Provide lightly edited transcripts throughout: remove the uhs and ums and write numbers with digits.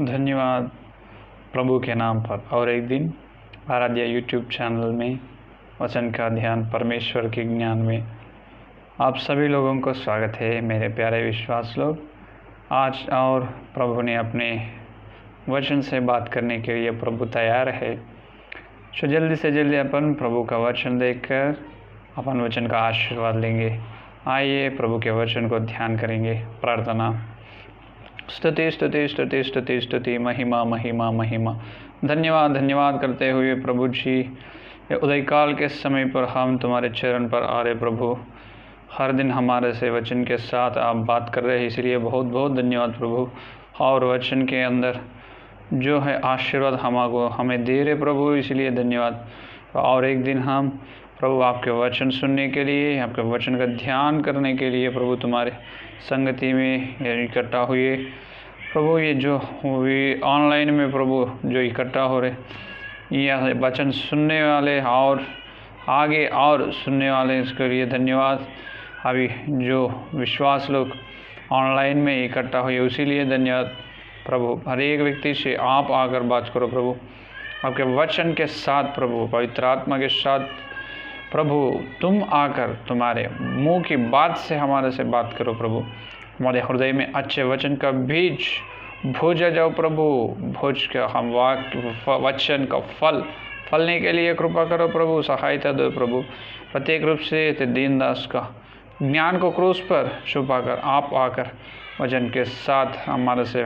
धन्यवाद प्रभु के नाम पर और एक दिन आराध्या यूट्यूब चैनल में वचन का ध्यान परमेश्वर के ज्ञान में आप सभी लोगों को स्वागत है। मेरे प्यारे विश्वास लोग, आज और प्रभु ने अपने वचन से बात करने के लिए प्रभु तैयार है। तो जल्दी से जल्दी अपन प्रभु का वचन देखकर अपन वचन का आशीर्वाद लेंगे। आइए प्रभु के वचन को ध्यान करेंगे। प्रार्थना। स्तुति स्तुति स्तुति स्तुति स्तुति, महिमा महिमा महिमा। धन्यवाद धन्यवाद करते हुए प्रभु जी, ये उदयकाल के समय पर हम तुम्हारे चरण पर आ रहे प्रभु। हर दिन हमारे से वचन के साथ आप बात कर रहे हैं, इसलिए बहुत बहुत धन्यवाद प्रभु। और वचन के अंदर जो है आशीर्वाद हमें दे रहे प्रभु, इसलिए धन्यवाद। और एक दिन हम प्रभु आपके वचन सुनने के लिए, आपके वचन का ध्यान करने के लिए प्रभु तुम्हारे संगति में इकट्ठा हुए प्रभु। ये जो ऑनलाइन में प्रभु जो इकट्ठा हो रहे, यह वचन सुनने वाले और आगे और सुनने वाले, इसके लिए धन्यवाद। अभी जो विश्वास लोग ऑनलाइन में इकट्ठा हुए उसी लिए धन्यवाद प्रभु। हर एक व्यक्ति से आप आकर बात करो प्रभु, आपके वचन के साथ प्रभु, पवित्र आत्मा के साथ प्रभु। तुम आकर तुम्हारे मुंह की बात से हमारे से बात करो प्रभु। हमारे हृदय में अच्छे वचन का बीज भोजा जाओ प्रभु। भोज का हम वचन का फलने के लिए कृपा करो प्रभु, सहायता दो प्रभु। प्रत्येक रूप से दीनदास का ज्ञान को क्रूस पर छुपा कर आप आकर वचन के साथ हमारे से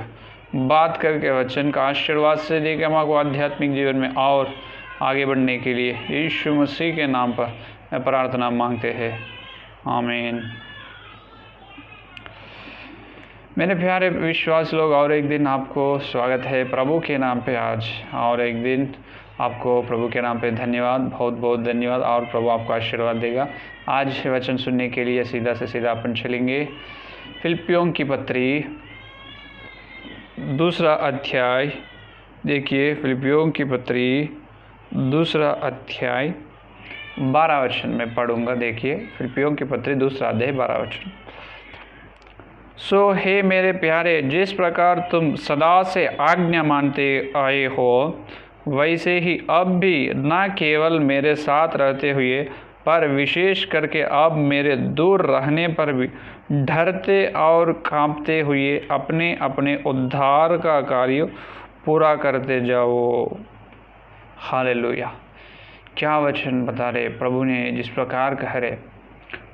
बात करके वचन का आशीर्वाद से देकर हमारे आध्यात्मिक जीवन में और आगे बढ़ने के लिए यीशु मसीह के नाम पर मैं प्रार्थना मांगते हैं, आमीन। मेरे प्यारे विश्वास लोग, और एक दिन आपको स्वागत है प्रभु के नाम पे आज। और एक दिन आपको प्रभु के नाम पे धन्यवाद, बहुत बहुत धन्यवाद। और प्रभु आपको आशीर्वाद देगा। आज वचन सुनने के लिए सीधा से सीधा अपन चलेंगे फिलिप्पियों की पत्री दूसरा अध्याय। देखिए, फिलिप्पियों की पत्री दूसरा अध्याय 12 वचन में पढ़ूंगा। देखिए, फिलिप्पियों की पत्री दूसरा अध्याय 12 वचन। सो हे मेरे प्यारे, जिस प्रकार तुम सदा से आज्ञा मानते आए हो, वैसे ही अब भी न केवल मेरे साथ रहते हुए पर विशेष करके अब मेरे दूर रहने पर भी डरते और कांपते हुए अपने अपने उद्धार का कार्य पूरा करते जाओ। हालेलुया। क्या वचन बता रहे प्रभु ने, जिस प्रकार कह रहे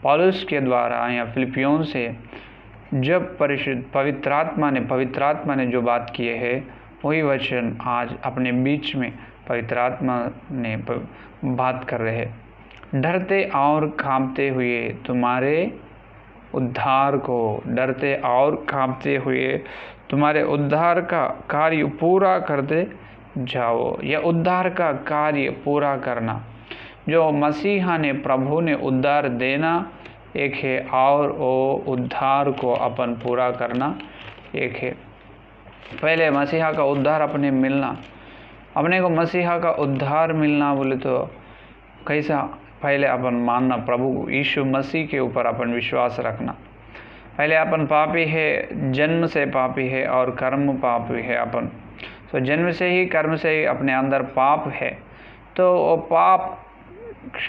पौलुस के द्वारा या फिलिप्पियों से, जब परिशुद्ध पवित्र आत्मा ने जो बात किए है वही वचन आज अपने बीच में पवित्र आत्मा ने बात कर रहे हैं। डरते और कांपते हुए तुम्हारे उद्धार को, डरते और कांपते हुए तुम्हारे उद्धार का कार्य पूरा करते जाओ। यह उद्धार का कार्य पूरा करना, जो मसीहा ने प्रभु ने उद्धार देना एक है, और वो उद्धार को अपन पूरा करना एक है। पहले मसीहा का उद्धार अपने मिलना, अपने को मसीहा का उद्धार मिलना बोले तो कैसा? पहले अपन मानना, प्रभु यीशु मसीह के ऊपर अपन विश्वास रखना। पहले अपन पापी है, जन्म से पापी है और कर्म पापी है अपन। तो जन्म से ही, कर्म से ही अपने अंदर पाप है। तो वो पाप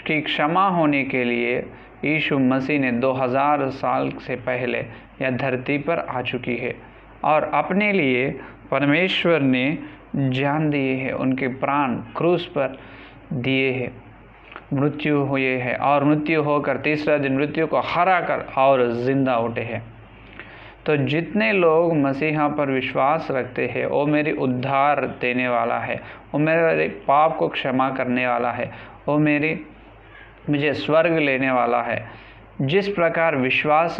की क्षमा होने के लिए यीशु मसीह ने 2000 साल से पहले यह धरती पर आ चुकी है, और अपने लिए परमेश्वर ने जान दिए है, उनके प्राण क्रूस पर दिए हैं, मृत्यु हुए है और मृत्यु होकर तीसरा दिन मृत्यु को हरा कर और जिंदा उठे हैं। तो जितने लोग मसीहा पर विश्वास रखते हैं, वो मेरी उद्धार देने वाला है, वो मेरे पाप को क्षमा करने वाला है, वो मुझे स्वर्ग लेने वाला है। जिस प्रकार विश्वास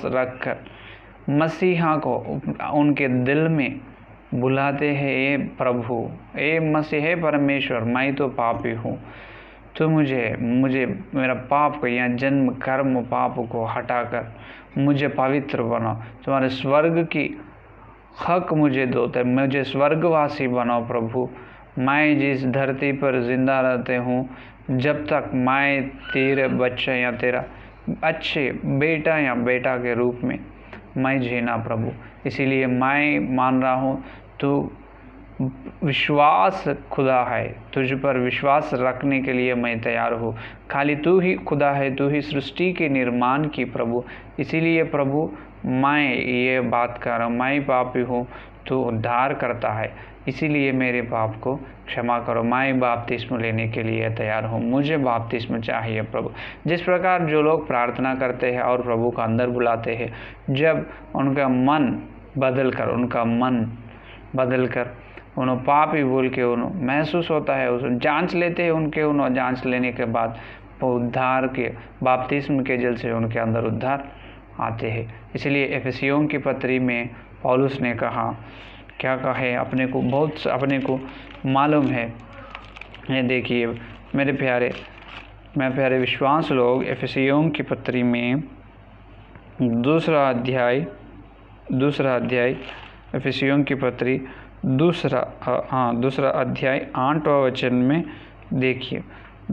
रखकर मसीहा को उनके दिल में बुलाते हैं, ए प्रभु, ए मसीह, हे परमेश्वर, मैं तो पापी हूँ, तो मुझे मेरा पाप को या जन्म कर्म पाप को हटाकर मुझे पवित्र बनाओ, तुम्हारे स्वर्ग की हक मुझे दो, तो मुझे स्वर्गवासी बनाओ प्रभु। मैं जिस धरती पर जिंदा रहते हूँ, जब तक मैं तेरे बच्चे या तेरा अच्छे बेटा या बेटा के रूप में मैं जीना प्रभु। इसीलिए मैं मान रहा हूँ तू विश्वास खुदा है, तुझ पर विश्वास रखने के लिए मैं तैयार हूँ। खाली तू ही खुदा है, तू ही सृष्टि के निर्माण की प्रभु। इसीलिए प्रभु मैं ये बात कर रहा हूँ, मैं पापी हूँ, तू उद्धार करता है, इसीलिए मेरे पाप को क्षमा करो। मैं बपतिस्मा लेने के लिए तैयार हूँ, मुझे बपतिस्मा चाहिए प्रभु। जिस प्रकार जो लोग प्रार्थना करते हैं और प्रभु का अंदर बुलाते हैं, जब उनका मन बदल कर उन्होंने पापी बोल के उन्होंने महसूस होता है, उस जांच लेते हैं उनके, उन्होंने जांच लेने के बाद उद्धार के बपतिस्मा के जल से उनके अंदर उद्धार आते हैं। इसलिए इफिसियों की पत्री में पौलुस ने कहा, क्या कहे, अपने को मालूम है। ये देखिए मेरे प्यारे विश्वास लोग, इफिसियों की पत्री में दूसरा अध्याय इफिसियों की पत्री दूसरा अध्याय 8वां वचन में देखिए,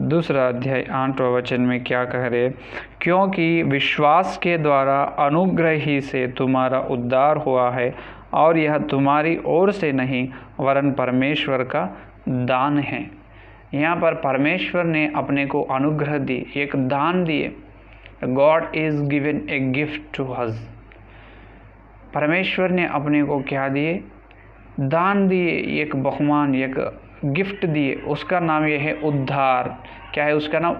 दूसरा अध्याय 8वां वचन में क्या कह रहे, क्योंकि विश्वास के द्वारा अनुग्रह ही से तुम्हारा उद्धार हुआ है, और यह तुम्हारी ओर से नहीं वरन परमेश्वर का दान है। यहाँ पर परमेश्वर ने अपने को अनुग्रह दी, एक दान दिए। God is given a gift to us. परमेश्वर ने अपने को क्या दिए, दान दिए, एक बहुमान, एक गिफ्ट दिए। उसका नाम यह है उद्धार। क्या है उसका नाम?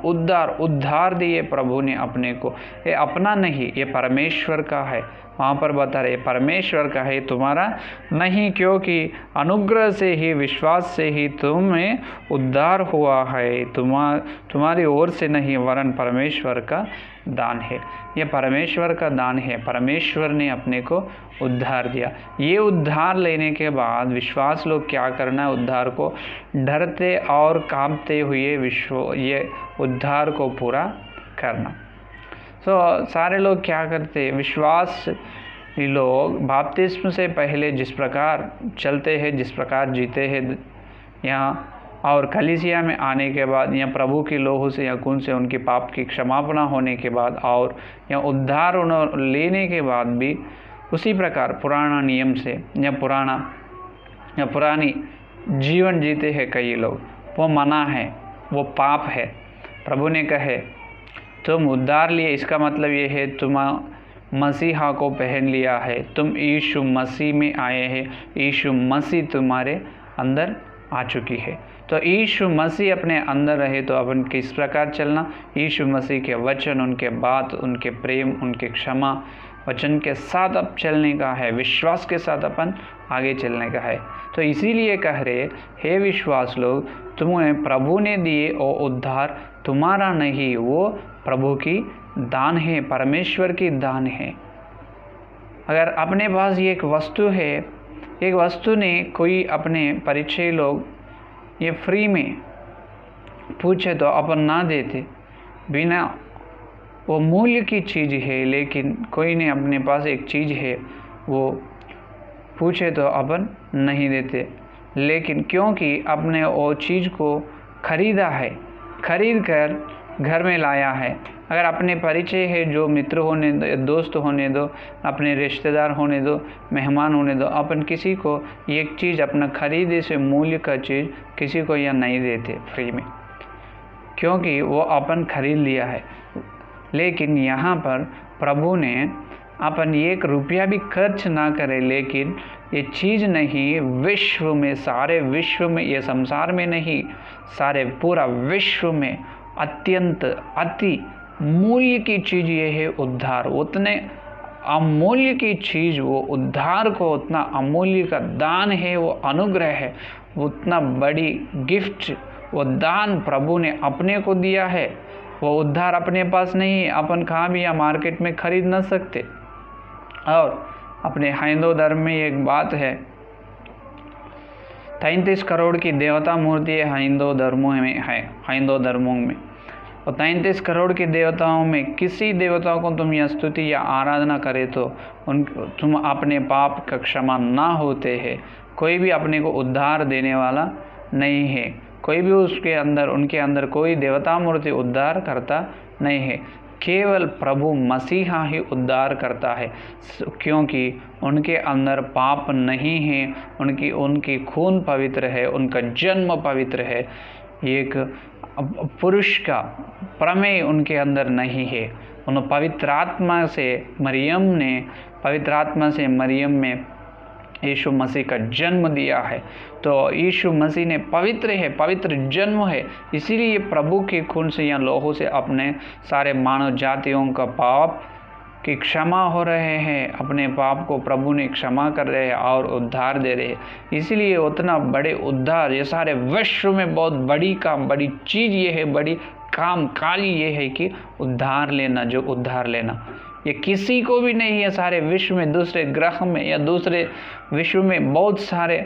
उद्धार दिए प्रभु ने अपने को। ये अपना नहीं, ये परमेश्वर का है। वहाँ पर बता रहे परमेश्वर का है, तुम्हारा नहीं, क्योंकि अनुग्रह से ही, विश्वास से ही तुम्हें उद्धार हुआ है, तुम्हारी ओर से नहीं वरन परमेश्वर का दान है। ये परमेश्वर का दान है। परमेश्वर ने अपने को उद्धार दिया। ये उद्धार लेने के बाद विश्वास लोग क्या करना है, उद्धार को डरते और कांपते हुए ये उद्धार को पूरा करना। सारे लोग क्या करते, विश्वास लोग बपतिस्मा से पहले जिस प्रकार चलते हैं, जिस प्रकार जीते हैं यहाँ, और कलीसिया में आने के बाद या प्रभु की लोहू से या खून से उनकी पाप की क्षमापना होने के बाद और या उद्धार उन्होंने लेने के बाद भी उसी प्रकार पुराना नियम से या पुरानी जीवन जीते हैं कई लोग। वो मना है, वो पाप है। प्रभु ने कहे तुम उद्धार लिए, इसका मतलब ये है तुम मसीहा को पहन लिया है, तुम यीशु मसीह में आए हैं, यीशु मसीह तुम्हारे अंदर आ चुकी है। तो यीशु मसीह अपने अंदर रहे तो अपन किस प्रकार चलना, यीशु मसीह के वचन, उनके बात, उनके प्रेम, उनके क्षमा वचन के साथ अब चलने का है, विश्वास के साथ अपन आगे चलने का है। तो इसीलिए कह रहे, हे विश्वास लोग, तुम्हें प्रभु ने दिए और उद्धार तुम्हारा नहीं, वो प्रभु की दान है, परमेश्वर की दान है। अगर अपने पास ये एक वस्तु है, एक वस्तु ने कोई अपने परिचय लोग ये फ्री में पूछे तो अपन ना देते, बिना वो मूल्य की चीज़ है, लेकिन कोई ने अपने पास एक चीज़ है वो पूछे तो अपन नहीं देते। लेकिन क्योंकि अपने वो चीज़ को खरीदा है, खरीद कर घर में लाया है। अगर अपने परिचय है, जो मित्र होने दो, दोस्त होने दो, अपने रिश्तेदार होने दो, मेहमान होने दो, अपन किसी को एक चीज़ अपना खरीदे से मूल्य का चीज़ किसी को यह नहीं देते फ्री में, क्योंकि वो अपन खरीद लिया है। लेकिन यहाँ पर प्रभु ने अपन 1 रुपया भी खर्च ना करे, लेकिन ये चीज़ नहीं, विश्व में, सारे विश्व में, ये संसार में नहीं, सारे पूरा विश्व में अत्यंत अति मूल्य की चीज़ ये है उद्धार। उतने अमूल्य की चीज़ वो उद्धार को, उतना अमूल्य का दान है, वो अनुग्रह है, उतना बड़ी गिफ्ट, वो दान प्रभु ने अपने को दिया है। वो उद्धार अपने पास नहीं, अपन कहाँ भी या मार्केट में खरीद ना सकते। और अपने हिंदू धर्म में एक बात है, 33 करोड़ की देवता मूर्ति हिंदू धर्मों में है। हिंदू धर्मों में और 33 करोड़ के देवताओं में किसी देवता को तुम या स्तुति या आराधना करे तो तुम अपने पाप का क्षमा ना होते हैं। कोई भी अपने को उद्धार देने वाला नहीं है, कोई भी उनके अंदर कोई देवता मूर्ति उद्धार करता नहीं है। केवल प्रभु मसीहा ही उद्धार करता है, क्योंकि उनके अंदर पाप नहीं है, उनकी खून पवित्र है, उनका जन्म पवित्र है। एक पुरुष का प्रमेय उनके अंदर नहीं है। उन पवित्र आत्मा से मरियम में यीशु मसीह का जन्म दिया है। तो यीशु मसीह ने पवित्र जन्म है, इसीलिए प्रभु के खून से या लोहू से अपने सारे मानव जातियों का पाप की क्षमा हो रहे हैं। अपने पाप को प्रभु ने क्षमा कर रहे हैं और उद्धार दे रहे हैं। इसीलिए उतना बड़े उद्धार, ये सारे विश्व में बहुत बड़ी चीज़ ये है, बड़ी काम काली ये है कि उद्धार लेना ये किसी को भी नहीं है। सारे विश्व में, दूसरे ग्रह में या दूसरे विश्व में बहुत सारे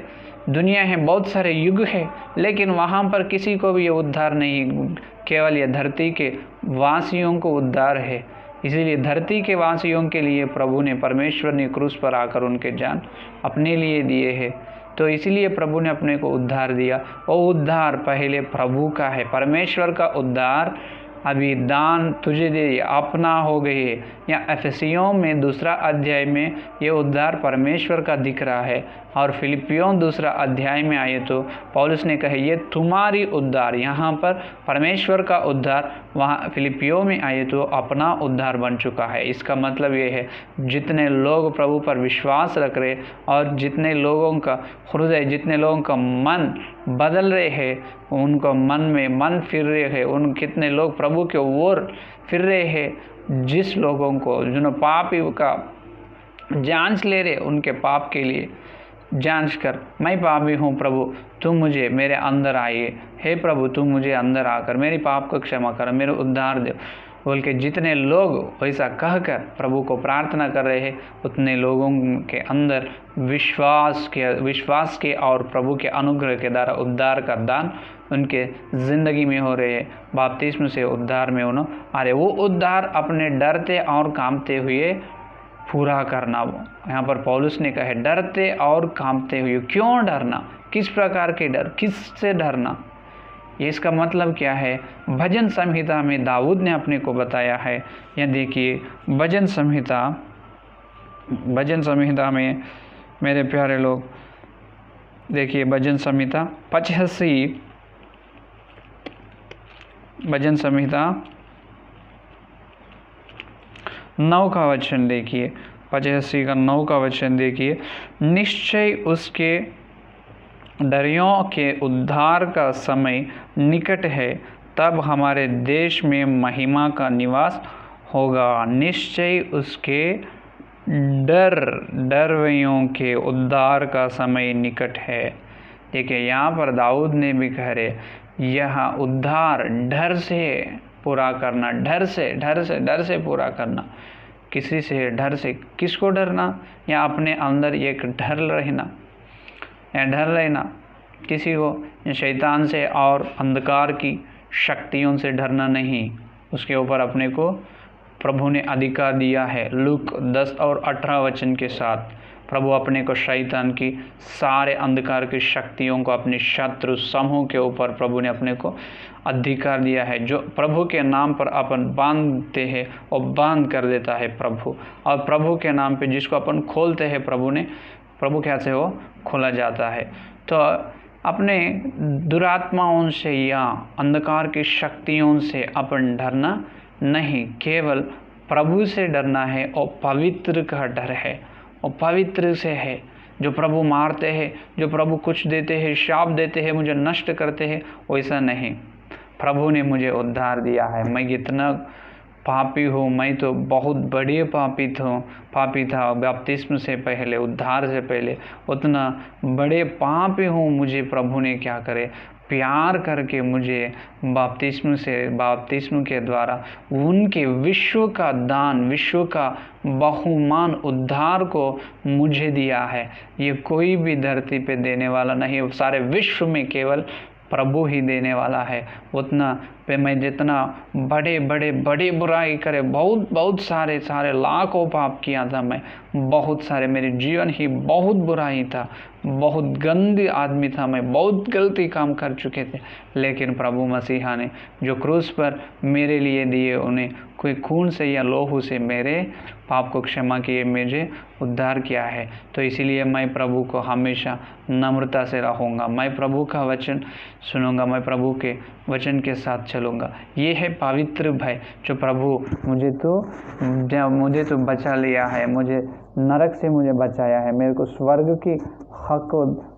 दुनिया है, बहुत सारे युग है, लेकिन वहाँ पर किसी को भी ये उद्धार नहीं, केवल ये धरती के वासियों को उद्धार है। इसीलिए धरती के वासियों के लिए परमेश्वर ने क्रूस पर आकर उनके जान अपने लिए दिए हैं। तो इसलिए प्रभु ने अपने को उद्धार दिया। वो उद्धार पहले प्रभु का है। परमेश्वर का उद्धार अभी दान तुझे दे अपना हो गए है। या एफेसियों में 2 अध्याय में ये उद्धार परमेश्वर का दिख रहा है, और फिलिपियों 2 अध्याय में आए तो पौलुस ने कहे ये तुम्हारी उद्धार। यहाँ पर परमेश्वर का उद्धार, वहाँ फिलिपियों में आए तो अपना उद्धार बन चुका है। इसका मतलब ये है जितने लोग प्रभु पर विश्वास रख रहे और जितने लोगों का हृदय, जितने लोगों का मन बदल रहे हैं, उनको मन फिर रहे हैं, कितने लोग प्रभु के ओर फिर रहे हैं, जिस लोगों को जिन्होंने पापी का जांच ले रहे, उनके पाप के लिए जांच कर, मैं पापी हूँ प्रभु, तुम मुझे मेरे अंदर आइए, हे प्रभु तुम मुझे अंदर आकर मेरी पाप को क्षमा कर, मेरे उद्धार दो बोल के जितने लोग वैसा कहकर प्रभु को प्रार्थना कर रहे हैं, उतने लोगों के अंदर विश्वास के और प्रभु के अनुग्रह के द्वारा उद्धार का दान उनके ज़िंदगी में हो रहे हैं। बपतिस्म से उद्धार में उन्होंने अरे वो उद्धार अपने डरते और कांपते हुए पूरा करना। यहाँ पर पौलुस ने कहा डरते और कांपते हुए। क्यों डरना? किस प्रकार के डर? किससे डरना? ये इसका मतलब क्या है? भजन संहिता में दाऊद ने अपने को बताया है। यह देखिए भजन संहिता में मेरे प्यारे लोग देखिए, भजन संहिता 85 भजन संहिता 9 का वचन देखिए, 85 का 9 का वचन देखिए। निश्चय उसके डरियों के उद्धार का समय निकट है, तब हमारे देश में महिमा का निवास होगा। निश्चय उसके डरवियों के उद्धार का समय निकट है। देखिए यहाँ पर दाऊद ने भी कह रहे यह उद्धार डर से पूरा करना, डर से पूरा करना। किसी से डर से, किसको डरना? या अपने अंदर एक डर रहना, किसी को शैतान से और अंधकार की शक्तियों से डरना नहीं। उसके ऊपर अपने को प्रभु ने अधिकार दिया है। लूक 10 और 18 वचन के साथ प्रभु अपने को शैतान की सारे अंधकार की शक्तियों को, अपने शत्रु समूह के ऊपर प्रभु ने अपने को अधिकार दिया है। जो प्रभु के नाम पर अपन बांधते हैं वो बांध कर देता है प्रभु, और प्रभु के नाम पे जिसको अपन खोलते हैं प्रभु क्या से वो खोला जाता है। तो अपने दुरात्माओं से या अंधकार की शक्तियों से अपन डरना नहीं, केवल प्रभु से डरना है। और पवित्र का डर है, और पवित्र से है। जो प्रभु मारते हैं, जो प्रभु कुछ देते हैं, शाप देते हैं, मुझे नष्ट करते हैं, वैसा नहीं। प्रभु ने मुझे उद्धार दिया है। मैं इतना पापी हूँ, मैं तो बहुत बड़े पापी था बपतिस्म से पहले, उद्धार से पहले उतना बड़े पापी हूँ। मुझे प्रभु ने क्या करे, प्यार करके मुझे बपतिस्म के द्वारा उनके विश्व का दान, विश्व का बहुमान उद्धार को मुझे दिया है। ये कोई भी धरती पे देने वाला नहीं, सारे विश्व में केवल प्रभु ही देने वाला है। उतना पे मैं जितना बड़े बुराई करे, बहुत सारे लाखों पाप किया था मैं, बहुत सारे, मेरे जीवन ही बहुत बुराई था, बहुत गंदी आदमी था, मैं बहुत गलती काम कर चुके थे, लेकिन प्रभु मसीहा ने जो क्रूस पर मेरे लिए दिए, उन्हें कोई खून से या लोहू से मेरे पाप को क्षमा किए, मुझे उद्धार किया है। तो इसीलिए मैं प्रभु को हमेशा नम्रता से रहूँगा, मैं प्रभु का वचन सुनूंगा, मैं प्रभु के वचन के साथ चलूँगा। ये है पवित्र भय जो प्रभु मुझे तो बचा लिया है, मुझे नरक से मुझे बचाया है, मेरे को स्वर्ग की हक,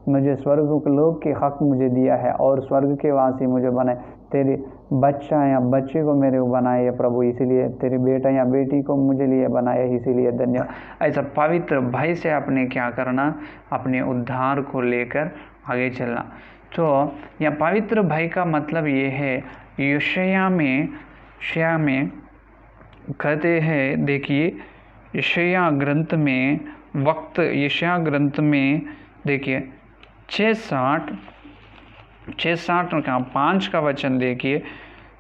मुझे स्वर्ग के लोग के हक मुझे दिया है और स्वर्ग के वासी मुझे बनाए। तेरे बच्चा या बच्चे को मेरे को बनाए प्रभु, इसीलिए तेरे बेटा या बेटी को मुझे लिए बनाया, इसीलिए धन्यवाद। ऐसा पवित्र भय से आपने क्या करना, अपने उद्धार को लेकर आगे चलना। तो यह पवित्र भय का मतलब ये है, यशायाह में कहते हैं, देखिए यशायाह ग्रंथ में यशायाह ग्रंथ में देखिए 6:60 का 5 का वचन देखिए।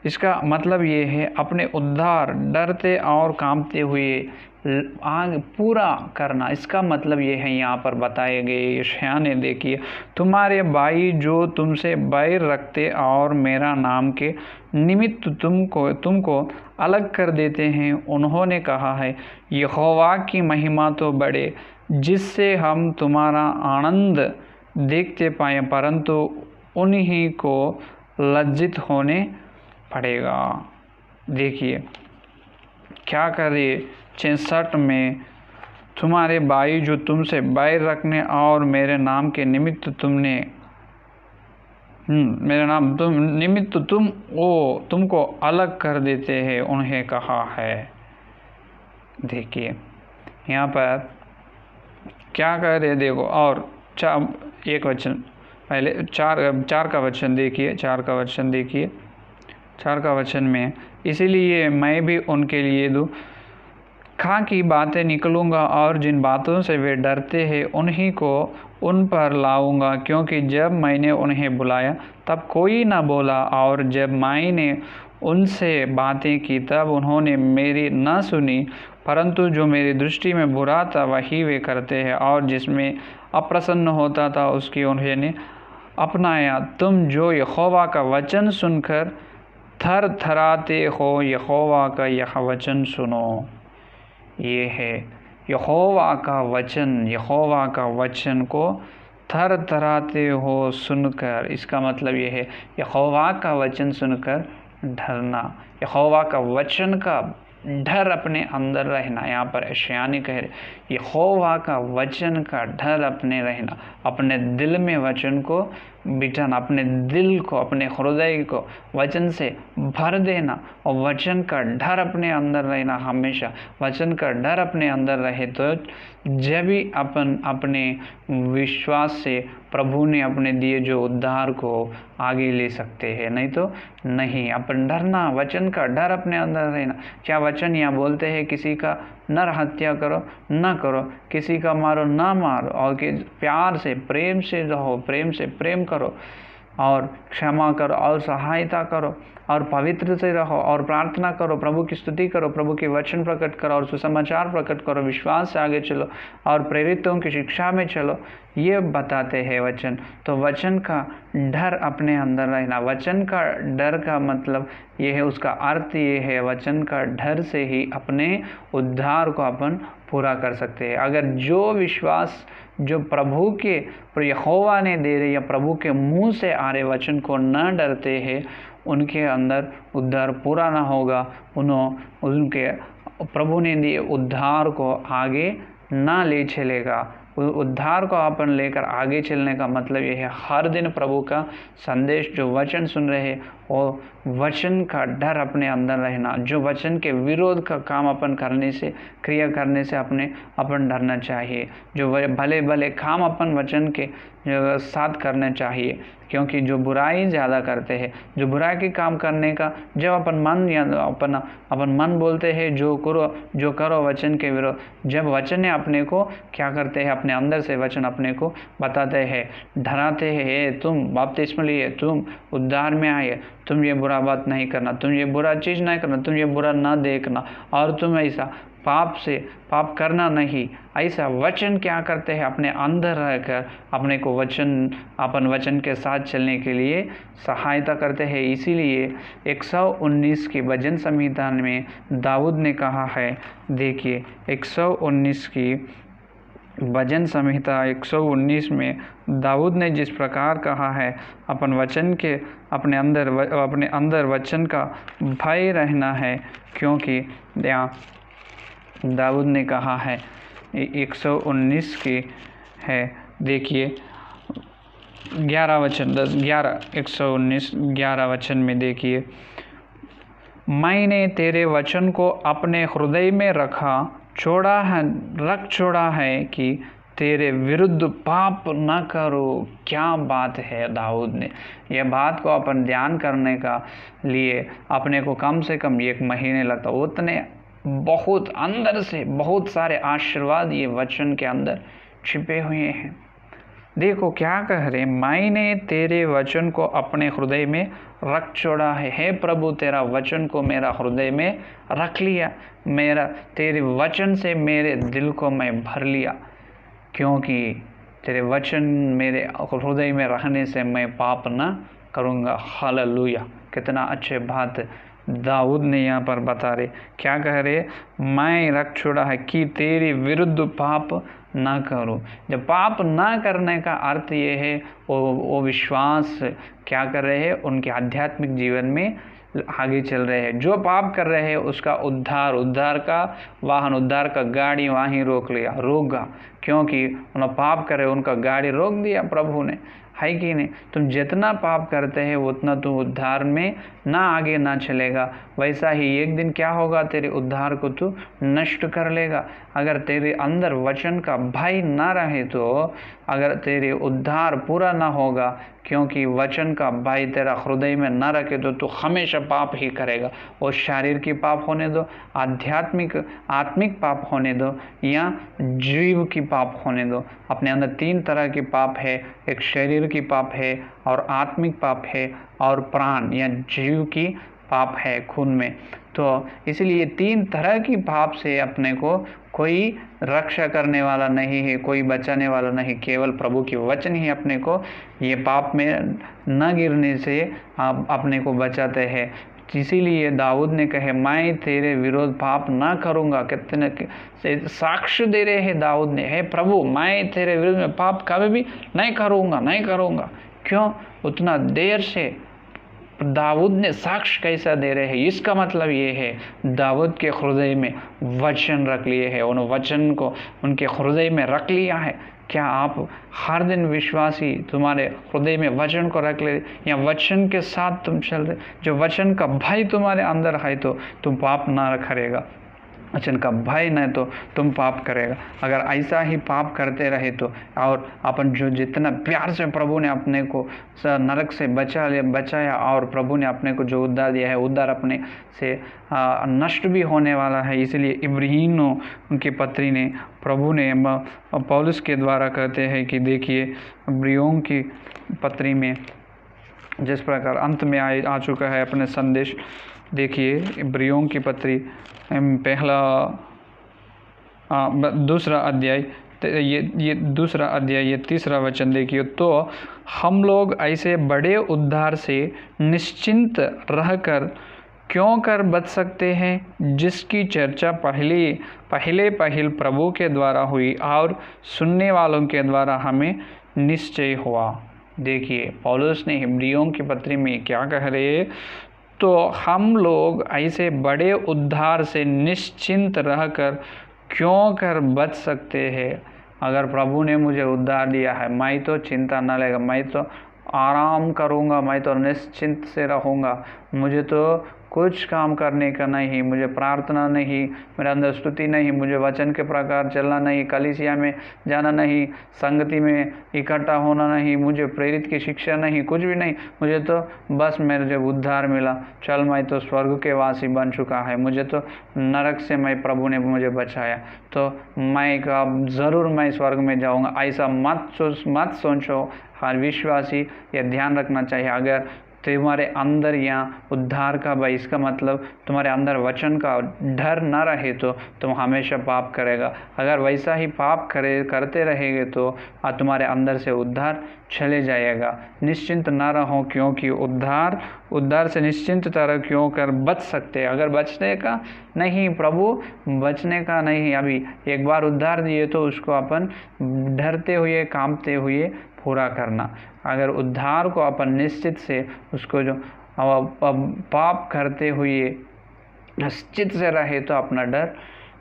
इसका मतलब ये है, अपने उद्धार डरते और कांपते हुए आगे पूरा करना। इसका मतलब ये है, यहाँ पर बताए गए यशायाह ने, देखिए तुम्हारे भाई जो तुमसे बैर रखते और मेरा नाम के निमित्त तुमको अलग कर देते हैं, उन्होंने कहा है यहोवा की महिमा तो बढ़े, जिससे हम तुम्हारा आनंद देखते पाएं, परंतु उन्हीं को लज्जित होने पड़ेगा। देखिए क्या करे 66 में, तुम्हारे भाई जो तुमसे बैर रखने और मेरे नाम के निमित्त तुमको अलग कर देते हैं, उन्हें कहा है। देखिए यहाँ पर क्या कह रहे, देखो और एक वचन पहले 4 का वचन देखिए, 4 का वचन देखिए। 4 का वचन में, इसीलिए मैं भी उनके लिए दुखा की बातें निकलूँगा और जिन बातों से वे डरते हैं उन्हीं को उन पर लाऊंगा, क्योंकि जब मैंने उन्हें बुलाया तब कोई न बोला और जब मैंने उनसे बातें की तब उन्होंने मेरी न सुनी, परंतु जो मेरी दृष्टि में बुरा था वही वे करते हैं और जिसमें अप्रसन्न होता था उसकी उन्होंने अपनाया। तुम जो यहोवा का वचन सुनकर थर थराते हो, यहोवा का यह वचन सुनो। ये है यहोवा का वचन को थर थराते हो सुनकर। इसका मतलब ये है, यहोवा का वचन सुनकर डरना, यहोवा का वचन का डर अपने अंदर रहना। यहाँ पर यशायाह ने कह रहे, यहोवा का वचन का डर अपने रहना, अपने दिल में वचन को बिठाना, अपने दिल को, अपने हृदय को वचन से भर देना और वचन का डर अपने अंदर रहना। हमेशा वचन का डर अपने अंदर रहे तो जब भी अपन अपने विश्वास से प्रभु ने अपने दिए जो उद्धार को आगे ले सकते हैं, नहीं तो नहीं। अपन डरना, वचन का डर अपने अंदर रहना। क्या वचन यहाँ बोलते हैं किसी का नर हत्या करो न करो, किसी का मारो ना मारो, और कि प्यार से प्रेम से रहो, प्रेम से प्रेम करो और क्षमा करो और सहायता करो और पवित्र से रहो और प्रार्थना करो, प्रभु की स्तुति करो, प्रभु के वचन प्रकट करो और सुसमाचार प्रकट करो, विश्वास से आगे चलो और प्रेरितों की शिक्षा में चलो, ये बताते हैं वचन। तो वचन का डर अपने अंदर रहना, वचन का डर का मतलब ये है, उसका अर्थ ये है, वचन का डर से ही अपने उद्धार को अपन पूरा कर सकते हैं। अगर जो विश्वास जो प्रभु के यहोवा ने दे रहे या प्रभु के मुंह से आ रहे वचन को न डरते हैं, उनके अंदर उद्धार पूरा ना होगा, उनके प्रभु ने दिए उद्धार को आगे ना ले चलेगा। उद्धार को अपन लेकर आगे चलने का मतलब ये है, हर दिन प्रभु का संदेश जो वचन सुन रहे वो वचन का डर अपने अंदर रहना, जो वचन के विरोध का काम अपन करने से, क्रिया करने से अपन डरना चाहिए। जो भले भले काम अपन वचन के साथ करना चाहिए, क्योंकि जो बुराई ज़्यादा करते हैं, जो बुराई के काम करने का जब अपन मन या अपन मन बोलते हैं जो करो वचन के विरोध, जब वचन ने अपने को क्या करते हैं, अपने अंदर से वचन अपने को बताते हैं, डराते हैं, तुम बपतिस्मा लिए, तुम उद्धार में आए, तुम ये बुरा बात नहीं करना, तुम ये बुरा चीज़ नहीं करना, तुम ये बुरा ना देखना और तुम ऐसा पाप करना नहीं। ऐसा वचन क्या करते हैं, अपने अंदर रहकर अपने को अपन वचन के साथ चलने के लिए सहायता करते हैं। इसीलिए 119 की भजन संहिता में दाऊद ने कहा है, देखिए 119 की भजन संहिता 119 में दाऊद ने जिस प्रकार कहा है, अपने अंदर वचन का भय रहना है, क्योंकि यहाँ दाऊद ने कहा है 119 की है, देखिए 119 वचन में देखिए, मैंने तेरे वचन को अपने हृदय में रख छोड़ा है कि तेरे विरुद्ध पाप न करो। क्या बात है, दाऊद ने यह बात को अपन ध्यान करने का लिए अपने को कम से कम 1 महीने लगता, उतने बहुत अंदर से बहुत सारे आशीर्वाद ये वचन के अंदर छिपे हुए हैं। देखो क्या कह रहे, मैंने तेरे वचन को अपने हृदय में रख छोड़ा है। हे प्रभु, तेरा वचन को मेरा हृदय में रख लिया, तेरे वचन से मेरे दिल को मैं भर लिया, क्योंकि तेरे वचन मेरे हृदय में रहने से मैं पाप न करूँगा। हालेलुया, कितना अच्छे बात दाऊद ने यहाँ पर बता रहे। क्या कह रहे, मैं रख छोड़ा है कि तेरे विरुद्ध पाप ना करूं। जब पाप ना करने का अर्थ ये है, वो विश्वास क्या कर रहे हैं, उनके आध्यात्मिक जीवन में आगे चल रहे हैं। जो पाप कर रहे हैं उसका उद्धार का वाहन, उद्धार का गाड़ी वहीं रोका, क्योंकि उन्होंने पाप करे, उनका गाड़ी रोक दिया प्रभु ने, है कि नहीं। तुम जितना पाप करते हैं उतना तुम उद्धार में ना आगे ना चलेगा। वैसा ही एक दिन क्या होगा, तेरे उद्धार को तू नष्ट कर लेगा। अगर तेरे अंदर वचन का भय ना रहे तो अगर तेरे उद्धार पूरा ना होगा, क्योंकि वचन का भय तेरा हृदय में ना रखे तो तू हमेशा पाप ही करेगा। वो शरीर की पाप होने दो, आत्मिक पाप होने दो, या जीव की पाप होने दो। अपने अंदर 3 तरह की पाप है, एक शरीर की पाप है, और आत्मिक पाप है, और प्राण या जीव की पाप है खून में। तो इसलिए 3 तरह की पाप से अपने को कोई रक्षा करने वाला नहीं है, कोई बचाने वाला नहीं, केवल प्रभु की वचन ही अपने को ये पाप में न गिरने से अपने को बचाते हैं। इसीलिए दाऊद ने कहे, मैं तेरे विरोध पाप ना करूँगा। कितने साक्ष्य दे रहे हैं दाऊद ने, हे प्रभु, मैं तेरे विरोध में पाप कभी भी नहीं करूँगा। क्यों उतना देर से दाऊद ने साक्ष्य कैसा दे रहे हैं, इसका मतलब ये है दाऊद के हृदय में वचन रख लिए है, उन वचन को उनके हृदय में रख लिया है। क्या आप हर दिन विश्वासी तुम्हारे हृदय में वचन को रख ले, या वचन के साथ तुम चल रहे, जो वचन का भय तुम्हारे अंदर है तो तुम पाप ना करेगा, वचन का भय नहीं तो तुम पाप करेगा। अगर ऐसा ही पाप करते रहे तो, और अपन जो जितना प्यार से प्रभु ने अपने को नरक से बचाया, और प्रभु ने अपने को जो उद्धार दिया है, उद्धार अपने से नष्ट भी होने वाला है। इसलिए इब्राहीमों उनकी पत्री ने प्रभु ने पौलुस के द्वारा कहते हैं कि देखिए इब्राहीमों की पत्री में जिस प्रकार अंत में आ चुका है अपने संदेश, देखिए इब्राहीमों की पत्री दूसरा अध्याय ये 3रा वचन देखिए, तो हम लोग ऐसे बड़े उद्धार से निश्चिंत रहकर क्यों कर बच सकते हैं, जिसकी चर्चा पहले प्रभु के द्वारा हुई और सुनने वालों के द्वारा हमें निश्चय हुआ। देखिए पौलुस ने इब्राहीमों की पत्री में क्या कह रहे हैं, तो हम लोग ऐसे बड़े उद्धार से निश्चिंत रहकर क्यों कर बच सकते हैं। अगर प्रभु ने मुझे उद्धार दिया है, मैं तो चिंता न लेगा, मैं तो आराम करूँगा, मैं तो निश्चिंत से रहूँगा। मुझे तो कुछ काम करने का नहीं, मुझे प्रार्थना नहीं, मेरे अंदर स्तुति नहीं, मुझे वचन के प्रकार चलना नहीं, कलीसिया में जाना नहीं, संगति में इकट्ठा होना नहीं, मुझे प्रेरित की शिक्षा नहीं, कुछ भी नहीं। मुझे तो बस मेरे जब उद्धार मिला, चल मैं तो स्वर्ग के वासी बन चुका है, मुझे तो नरक से मैं प्रभु ने मुझे बचाया, तो मैं ज़रूर मैं स्वर्ग में जाऊँगा। ऐसा मत सोचो। हर विश्वासी ये ध्यान रखना चाहिए, अगर तुम्हारे अंदर यहाँ उद्धार का भाई, इसका मतलब तुम्हारे अंदर वचन का डर न रहे तो तुम हमेशा पाप करेगा। अगर वैसा ही पाप करते रहेंगे तो तुम्हारे अंदर से उद्धार चले जाएगा। निश्चिंत न रहो, क्योंकि उद्धार से निश्चिंत तरह क्यों कर बच सकते। अगर बचने का नहीं, प्रभु बचने का नहीं, अभी एक बार उद्धार दिए तो उसको अपन डरते हुए कांपते हुए पूरा करना। अगर उद्धार को अपन निश्चित से उसको जो पाप करते हुए निश्चित से रहे तो अपना डर,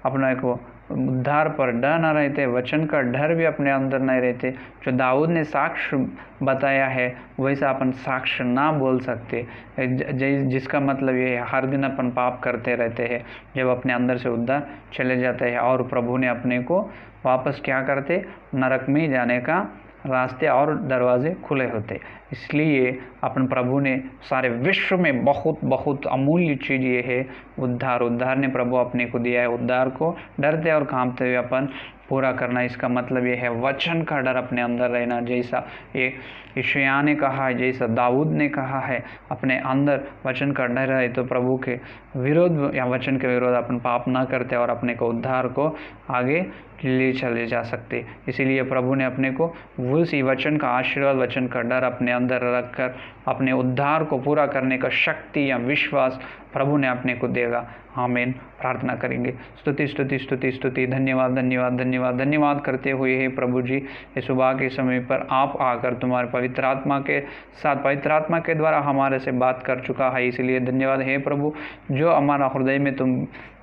अपना को उद्धार पर डर न रहते, वचन का डर भी अपने अंदर नहीं रहते। जो दाऊद ने साक्ष्य बताया है वैसा अपन साक्ष्य ना बोल सकते, जिसका मतलब ये है हर दिन अपन पाप करते रहते हैं। जब अपने अंदर से उद्धार चले जाते हैं और प्रभु ने अपने को वापस क्या करते, नरक में जाने का रास्ते और दरवाजे खुले होते। इसलिए अपन प्रभु ने सारे विश्व में बहुत बहुत अमूल्य चीज़ ये है उद्धार ने प्रभु अपने को दिया है। उद्धार को डरते और कांपते हुए अपन पूरा करना। इसका मतलब ये है वचन का डर अपने अंदर रहना, जैसा ये यशायाह ने कहा है, जैसा दाऊद ने कहा है, अपने अंदर वचन का डर है तो प्रभु के विरोध या वचन के विरोध अपन पाप ना करते और अपने को उद्धार को आगे ले चले जा सकते। इसीलिए प्रभु ने अपने को उसी वचन का आशीर्वाद, वचन का डर अपने अंदर रखकर अपने उद्धार को पूरा करने का शक्ति या विश्वास प्रभु ने अपने को देगा। आमीन। प्रार्थना करेंगे। स्तुति स्तुति स्तुति स्तुति, धन्यवाद धन्यवाद धन्यवाद धन्यवाद करते हुए हे प्रभु जी, इस सुबह के समय पर आप आकर तुम्हारे पवित्र आत्मा के साथ, पवित्र आत्मा के द्वारा हमारे से बात कर चुका है। इसलिए धन्यवाद हे प्रभु, जो हमारा हृदय में तुम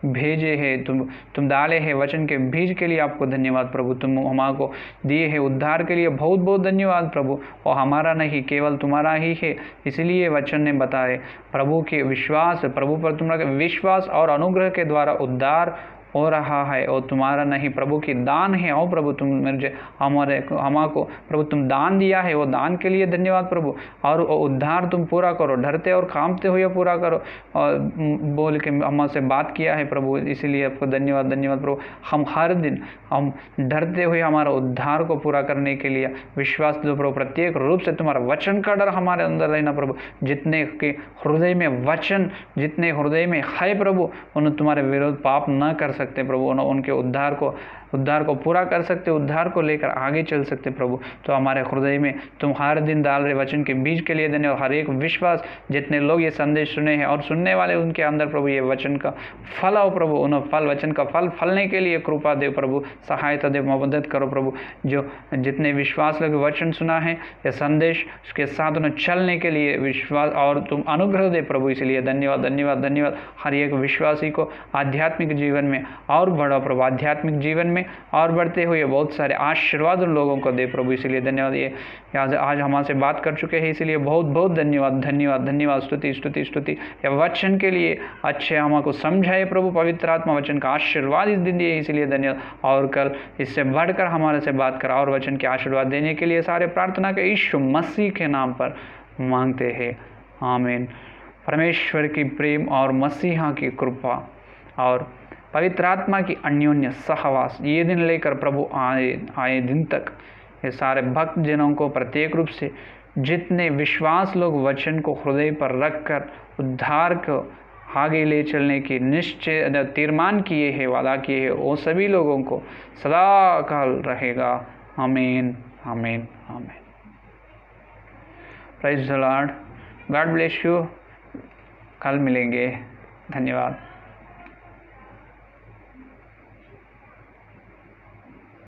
भेजे है, तुम डाले हैं वचन के बीज के लिए आपको धन्यवाद प्रभु। तुम हमारे दिए है उद्धार के लिए बहुत बहुत धन्यवाद प्रभु। और हमारा नहीं, केवल तुम्हारा ही है। इसलिए वचन ने बताए प्रभु के विश्वास, प्रभु पर तुम्हारा विश्वास और अनुग्रह के द्वारा उद्धार हो रहा है और तुम्हारा नहीं, प्रभु की दान है। और प्रभु तुम मुझे हमको प्रभु तुम दान दिया है, वो दान के लिए धन्यवाद प्रभु। और उद्धार तुम पूरा करो, डरते और कांपते हुए पूरा करो और बोल के हमसे बात किया है प्रभु। इसीलिए आपको धन्यवाद धन्यवाद प्रभु। हम हर दिन हम डरते हुए हमारा उद्धार को पूरा करने के लिए विश्वास दो प्रभु। प्रत्येक रूप से तुम्हारा वचन का डर हमारे अंदर रहना प्रभु। जितने के हृदय में वचन, जितने हृदय में है प्रभु, उन्हें तुम्हारे विरोध पाप न कर सकते प्रभु। उनके उद्धार को पूरा कर सकते, उद्धार को लेकर आगे चल सकते प्रभु। तो हमारे हृदय में तुम हर दिन डाल रहे वचन के बीज के लिए धन्यवाद। हर एक विश्वास, जितने लोग ये संदेश सुने हैं और सुनने वाले, उनके अंदर प्रभु ये वचन का फल आओ प्रभु। उन्हें वचन का फल फलने के लिए कृपा दे प्रभु, सहायता दे, मदद करो प्रभु। जो जितने विश्वास लोग वचन सुना है, ये संदेश उसके साथ उन्हें चलने के लिए विश्वास और तुम अनुग्रह दे प्रभु। इसलिए धन्यवाद धन्यवाद धन्यवाद। हर एक विश्वासी को आध्यात्मिक जीवन में और बढ़ो प्रभु, आध्यात्मिक जीवन में और बढ़ते हुए बहुत सारे आशीर्वाद उन लोगों को दे प्रभु। इसलिए धन्यवाद। ये आज हमारे बात कर चुके हैं, इसलिए बहुत बहुत धन्यवाद धन्यवाद धन्यवाद। स्तुति स्तुति स्तुति। या वचन के लिए अच्छे हमको समझाए प्रभु, पवित्र आत्मा वचन का आशीर्वाद इस दिन दिए, इसलिए धन्यवाद। और कल इससे बढ़कर हमारे से बात कर और वचन के आशीर्वाद देने के लिए सारे प्रार्थना के यीशु मसीह के नाम पर मांगते हैं। आमीन। परमेश्वर की प्रेम और मसीहा की कृपा और पवित्र आत्मा की अन्योन्य सहवास ये दिन लेकर प्रभु आए दिन तक ये सारे भक्त जनों को प्रत्येक रूप से जितने विश्वास लोग वचन को हृदय पर रखकर उद्धार को आगे ले चलने की निश्चय तीर्मान किए हैं, वादा किए हैं, वो सभी लोगों को सदा काल रहेगा। आमीन आमीन आमीन। Praise the Lord. God bless you. कल मिलेंगे। धन्यवाद।